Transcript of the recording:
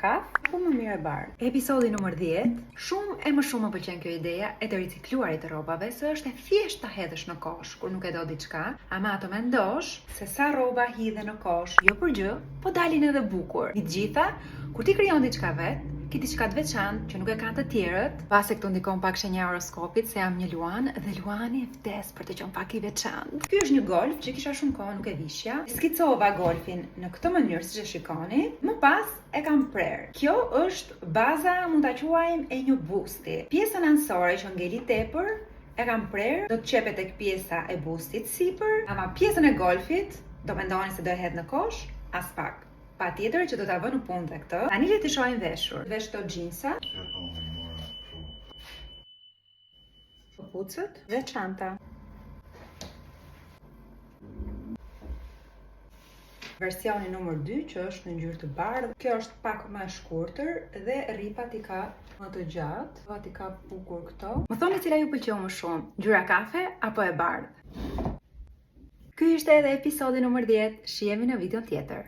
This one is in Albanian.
kafë apo më mirë e bardhë. Episodi numër 10. Shumë më pëlqen kjo ideja e të ricikluarit të rrobave, se është e thjeshtë ta hedhësh në kosh kur nuk e do diçka, ama të mendosh se sa rroba hidhe në kosh, jo për gjë, po dalin edhe bukur. Të gjitha, kur ti krijon diçka vet, ki diçka të veçantë që nuk e kanë të tjerët, pasi këtu ndikon pak shenja horoskopit se jam një luan dhe luani e vdes për të qenë pak i veçantë. Ky është një golf që kisha shumë kohë nuk e vishja. Skicova golfin në këtë mënyrë siç e shikoni, më pas e kam prerë. Kjo është baza, mund ta quajmë, e një busti. Pjesën anësore që ngeli tepër e kam prerë, do të qepet tek pjesa e bustit sipër, ama pjesën e golfit do mendoni se do e hedh në kosh, as pak. Pa tjetër që do t'a vë në punë dhe këtë. Tani le të shohim veshur. Vesh këto xhinsa, këpucët dhe çanta. Versioni numër 2 që është në ngjyrë të bardhë. Kjo është pak më e shkurtër dhe rripat i ka më të gjatë. Vat i ka bukur këto. Më thoni cila ju pëlqeu më shumë, ngjyra kafe apo e bardhë? Ky ishte edhe episodi numër 10. Shihemi në video tjetër.